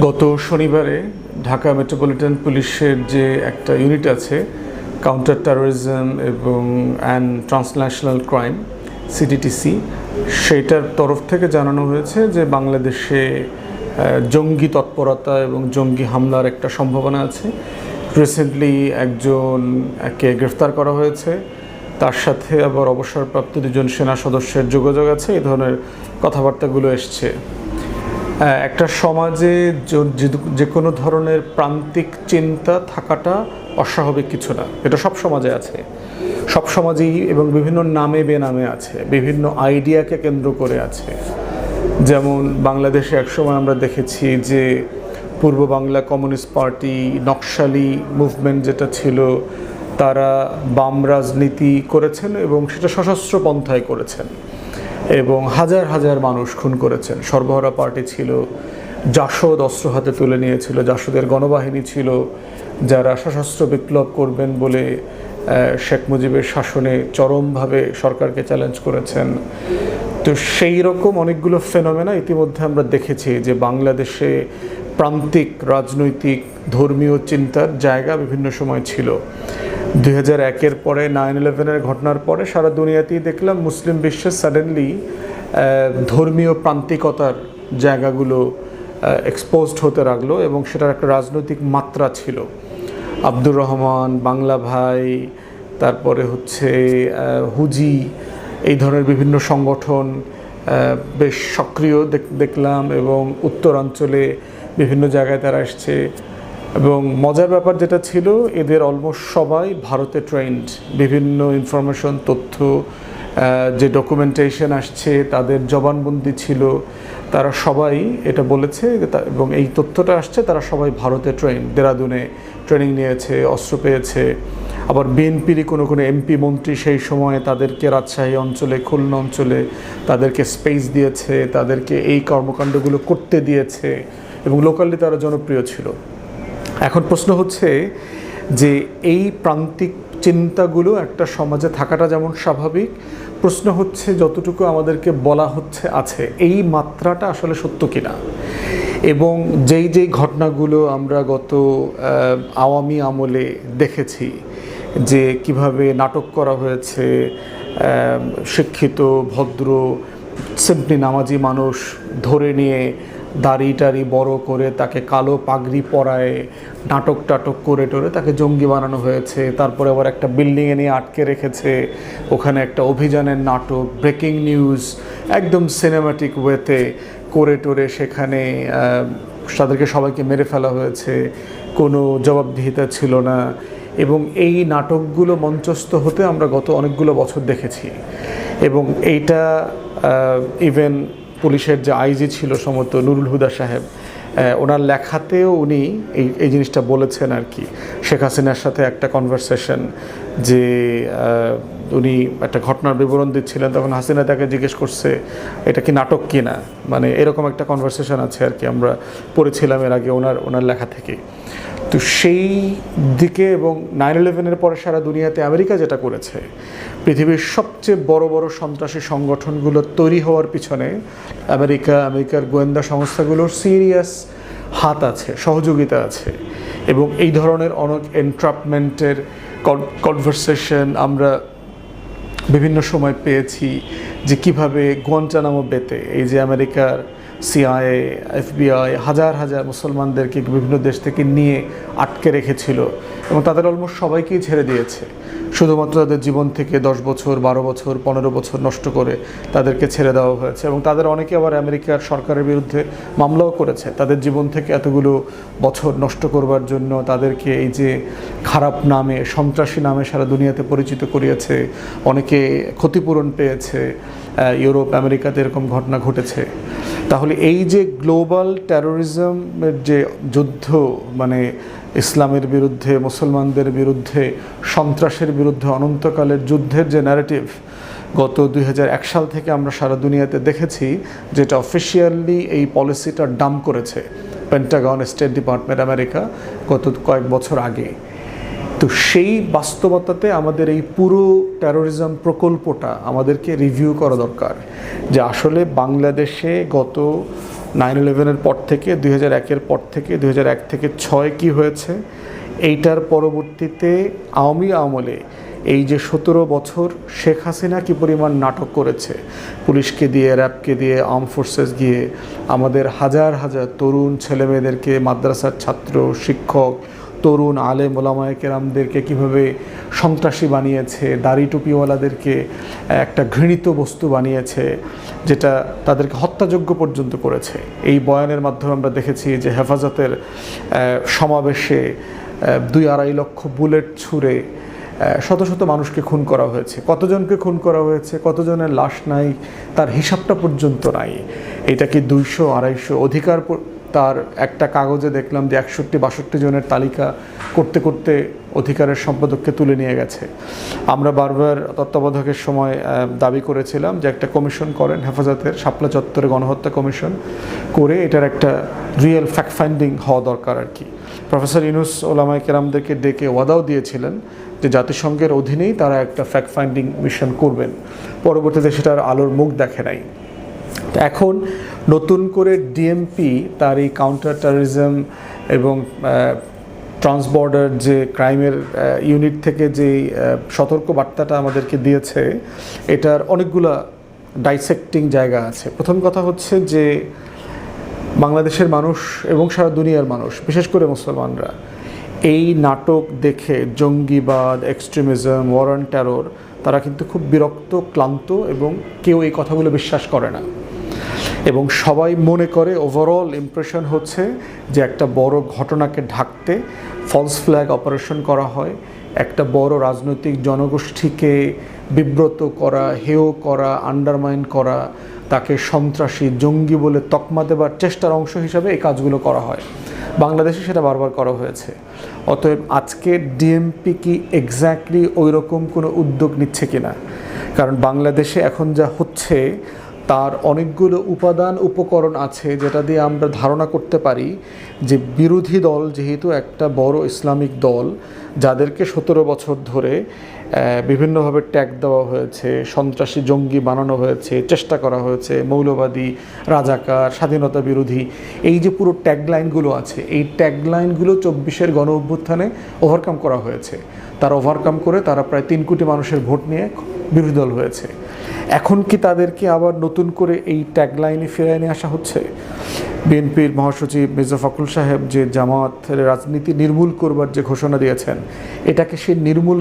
গত শনিবারে ঢাকা মেট্রোপলিটন পুলিশের যে একটা ইউনিট আছে কাউন্টার টেরোরিজম এবং ট্রান্সন্যাশনাল ক্রাইম সিটিটিসি, সেইটার তরফ থেকে জানানো হয়েছে যে বাংলাদেশে জঙ্গি তৎপরতা এবং জঙ্গি হামলার একটা সম্ভাবনা আছে। রিসেন্টলি একজনকে গ্রেফতার করা হয়েছে, তার সাথে আবার অবসরপ্রাপ্ত দুজন সেনা সদস্যের যোগাযোগ আছে। এই ধরনের কথাবার্তাগুলো এসছে। একটা সমাজে যে কোনো ধরনের প্রান্তিক চিন্তা থাকাটা অস্বাভাবিক কিছু না, এটা সব সমাজে আছে, সব সমাজেই এবং বিভিন্ন নামে বেনামে আছে, বিভিন্ন আইডিয়াকে কেন্দ্র করে আছে। যেমন বাংলাদেশে একসময় আমরা দেখেছি যে পূর্ব বাংলা কমিউনিস্ট পার্টি, নকশালি মুভমেন্ট যেটা ছিল, তারা বাম রাজনীতি করেছেন এবং সেটা সশস্ত্র পন্থায় করেছেন এবং হাজার হাজার মানুষ খুন করেছেন। সর্বহারা পার্টি ছিল, জাসদ অস্ত্র হাতে তুলে নিয়েছিল, জাসদের গণবাহিনী ছিল যারা সশস্ত্র বিপ্লব করবেন বলে শেখ মুজিবের শাসনে চরমভাবে সরকারকে চ্যালেঞ্জ করেছেন। তো সেই রকম অনেকগুলো ফেনোমেনা ইতিমধ্যে আমরা দেখেছি যে বাংলাদেশে প্রান্তিক রাজনৈতিক ধর্মীয় চিন্তার জায়গা বিভিন্ন সময় ছিল। 2001-এর পরে 9/11-এর ঘটনার পরে সারা দুনিয়াতেই দেখলাম মুসলিম বিশ্বে সাডেনলি ধর্মীয় প্রান্তিকতার জায়গাগুলো এক্সপোজড হতে লাগলো এবং সেটার একটা রাজনৈতিক মাত্রা ছিল। আব্দুর রহমান, বাংলা ভাই, তারপরে হচ্ছে হুজি, এই ধরনের বিভিন্ন সংগঠন বেশ সক্রিয় দেখলাম এবং উত্তরাঞ্চলে বিভিন্ন জায়গায় তারা এসছে। এবং মজার ব্যাপার যেটা ছিল, এদের অলমোস্ট সবাই ভারতে ট্রেন্ড। বিভিন্ন ইনফরমেশন, তথ্য, যে ডকুমেন্টেশন আসছে, তাদের জবানবন্দি ছিল, তারা সবাই এটা বলেছে এবং এই তথ্যটা আসছে, তারা সবাই ভারতে ট্রেন্ড, দেরাদুনে ট্রেনিং নিয়েছে, অস্ত্র পেয়েছে। আবার বিএনপিরই কোনো এমপি মন্ত্রী সেই সময় তাদেরকে রাজশাহী অঞ্চলে, খুলনা অঞ্চলে তাদেরকে স্পেস দিয়েছে, তাদেরকে এই কর্মকাণ্ডগুলো করতে দিয়েছে এবং লোকালি তারা জনপ্রিয় ছিল। এখন প্রশ্ন হচ্ছে যে এই প্রান্তিক চিন্তাগুলো একটা সমাজে থাকাটা যেমন স্বাভাবিক, প্রশ্ন হচ্ছে যতটুকু আমাদেরকে বলা হচ্ছে আছে এই মাত্রাটা আসলে সত্য কিনা। এবং যেই ঘটনাগুলো আমরা গত আওয়ামী আমলে দেখেছি যে কিভাবে নাটক করা হয়েছে, শিক্ষিত ভদ্র সিম্পলি নামাজি মানুষ ধরে নিয়ে দাড়ি টাড়ি বড় করে তাকে কালো পাগড়ি পরায় নাটক করে তাকে জঙ্গি বানানো হয়েছে। তারপরে আবার একটা বিল্ডিংয়ে নিয়ে আটকে রেখেছে, ওখানে একটা অভিযানের নাটক, ব্রেকিং নিউজ, একদম সিনেমাটিক ওয়েতে করে সেখানে তাদেরকে সবাইকে মেরে ফেলা হয়েছে, কোনো জবাবদিহিতা ছিল না। এবং এই নাটকগুলো মঞ্চস্থ হতে আমরা গত অনেকগুলো বছর দেখেছি। এবং এইটা ইভেন পুলিশের যে আইজি ছিল সম্ভবত নুরুল হুদা সাহেব, ওনার লেখাতেও উনি এই জিনিসটা বলেছেন আর কি। শেখ হাসিনার সাথে একটা কনভারসেশন, যে উনি একটা ঘটনার বিবরণ দিচ্ছিলেন, তখন হাসিনা তাকে জিজ্ঞেস করছে এটা কি নাটক কি না, মানে এরকম একটা কনভারসেশন আছে আর কি, আমরা পড়েছিলাম এর আগে ওনার লেখা থেকে। তো সেই দিকে এবং 9/11-এর পরে সারা দুনিয়াতে আমেরিকা যেটা করেছে, পৃথিবীর সবচেয়ে বড় বড় সন্ত্রাসী সংগঠনগুলো তৈরি হওয়ার পিছনে আমেরিকার গোয়েন্দা সংস্থাগুলোর সিরিয়াস হাত আছে, সহযোগিতা আছে। এবং এই ধরনের অনেক এন্ট্রাপমেন্টের কনভারসেশন আমরা বিভিন্ন সময় পেয়েছি, যে কিভাবে গুয়ান্টানামো বেতে এই যে আমেরিকার সিআইএ, এফবিআই হাজার হাজার মুসলমানদেরকে বিভিন্ন দেশ থেকে নিয়ে আটকে রেখেছিল এবং তাদের অলমোস্ট সবাইকেই ছেড়ে দিয়েছে, শুধুমাত্র তাদের জীবন থেকে 10 বছর, 12 বছর, 15 বছর নষ্ট করে তাদেরকে ছেড়ে দেওয়া হয়েছে। এবং তাদের অনেকে আবার আমেরিকার সরকারের বিরুদ্ধে মামলাও করেছে, তাদের জীবন থেকে এতগুলো বছর নষ্ট করবার জন্য তাদেরকে এই যে খারাপ নামে, সন্ত্রাসী নামে সারা দুনিয়াতে পরিচিত করিয়েছে, অনেকে ক্ষতিপূরণ পেয়েছে। ইউরোপ, আমেরিকাতে এরকম ঘটনা ঘটেছে। তাহলে এই যে গ্লোবাল টেরোরিজমের যে যুদ্ধ, মানে ইসলামের বিরুদ্ধে, মুসলমানদের বিরুদ্ধে, সন্ত্রাসের বিরুদ্ধে অনন্তকালের যুদ্ধের যে ন্যারেটিভ গত 2001 সাল থেকে আমরা সারা দুনিয়াতে দেখেছি, যেটা অফিসিয়ালি এই পলিসিটা ডাম্প করেছে পেন্টাগন, স্টেট ডিপার্টমেন্ট আমেরিকা গত কয়েক বছর আগে। তো সেই বাস্তবতাতে আমাদের এই পুরো টেরোরিজম প্রকল্পটা আমাদেরকে রিভিউ করা দরকার, যে আসলে বাংলাদেশে গত 9/11-এর পর থেকে 2001-এর পর থেকে 2001 থেকে 6 কি হয়েছে, এইটার পরবর্তীতে আওয়ামী আমলে এই যে 17 বছর শেখ হাসিনা কি পরিমাণ নাটক করেছে, পুলিশকে দিয়ে, র্যাবকে দিয়ে, আর্ম ফোর্সেস দিয়ে আমাদের হাজার হাজার তরুণ ছেলেমেয়েদেরকে, মাদ্রাসার ছাত্র, শিক্ষক, তরুণ আলেম ওলামায়ে কেরামদেরকে কীভাবে সন্ত্রাসী বানিয়েছে, দাড়ি টুপিওয়ালাদেরকে একটা ঘৃণিত বস্তু বানিয়েছে, যেটা তাদেরকে হত্যাযোগ্য পর্যন্ত করেছে। এই বয়ানের মাধ্যমে আমরা দেখেছি যে হেফাজতের সমাবেশে 2-2.5 লক্ষ বুলেট ছুঁড়ে শত শত মানুষকে খুন করা হয়েছে। কতজনকে খুন করা হয়েছে, কতজনের লাশ নাই, তার হিসাবটা পর্যন্ত নাই। এটা কি 200-250 অধিকার, তার একটা কাগজে দেখলাম যে 61-62 জনের তালিকা করতে করতে অধিকারের সম্পাদককে তুলে নিয়ে গেছে। আমরা বারবার তত্ত্বাবধায়কের সময় দাবি করেছিলাম যে একটা কমিশন করেন হেফাজতের, শাপলা চত্বরে গণহত্যা কমিশন করে এটার একটা রিয়েল ফ্যাক্ট ফাইন্ডিং হওয়া দরকার আর কি। প্রফেসর ইউনূস ওলামায়ে কেরামদেরকে ডেকে ওয়াদাও দিয়েছিলেন যে জাতিসংঘের অধীনেই তারা একটা ফ্যাক্ট ফাইন্ডিং মিশন করবেন। পরবর্তীতে সেটার আলোর মুখ দেখে নাই। এখন নতুন করে ডিএমপি তার এই কাউন্টার টেররিজম এবং ট্রান্সবর্ডার যে ক্রাইমের ইউনিট থেকে যে সতর্ক বার্তাটা আমাদেরকে দিয়েছে, এটার অনেকগুলো ডাইসেক্টিং জায়গা আছে। প্রথম কথা হচ্ছে যে বাংলাদেশের মানুষ এবং সারা দুনিয়ার মানুষ, বিশেষ করে মুসলমানরা, এই নাটক দেখে জঙ্গিবাদ, এক্সট্রিমিজম, ওয়ার অন টেরর, তারা কিন্তু খুব বিরক্ত, ক্লান্ত এবং কেউ এই কথাগুলো বিশ্বাস করে না। এবং সবাই মনে করে, ওভারঅল ইমপ্রেশন হচ্ছে যে একটা বড় ঘটনাকে ঢাকতে ফলস ফ্ল্যাগ অপারেশন করা হয়, একটা বড় রাজনৈতিক জনগোষ্ঠীকে বিব্রত করা, হেয় করা, আন্ডারমাইন করা, তাকে সন্ত্রাসী, জঙ্গি বলে তকমা দেবার চেষ্টার অংশ হিসাবে এই কাজগুলো করা হয়। বাংলাদেশে সেটা বারবার করা হয়েছে। অতএব আজকে ডিএমপি কি এক্স্যাক্টলি ওই রকম কোনো উদ্যোগ নিচ্ছে কিনা, কারণ বাংলাদেশে এখন যা হচ্ছে তার অনেকগুলো উপাদান উপকরণ আছে যেটা দিয়ে আমরা ধারণা করতে পারি যে বিরোধী দল যেহেতু একটা বড় ইসলামিক দল, যাদেরকে 17 বছর ধরে বিভিন্নভাবে ট্যাগ দেওয়া হয়েছে, সন্ত্রাসী জঙ্গি বানানো হয়েছে, চেষ্টা করা হয়েছে, মৌলবাদী, রাজাকার, স্বাধীনতা বিরোধী, এই যে পুরো ট্যাগলাইনগুলো আছে, এই ট্যাগলাইনগুলো 24-এর গণ অভ্যুত্থানে ওভারকাম করা হয়েছে। তারা ওভারকাম করে তারা প্রায় 3 কোটি মানুষের ভোট নিয়ে বিরোধী দল হয়েছে। এখন কি তাদেরকে আবার নতুন করে এই ট্যাগলাইনে ফিরিয়ে নিয়ে আসা হচ্ছে? বিএনপির মহাসচিব মির্জা ফখরুল সাহেব যে জামায়াতের রাজনীতি নির্মূল করবার যে ঘোষণা দিয়েছেন, এটাকে সে নির্মূল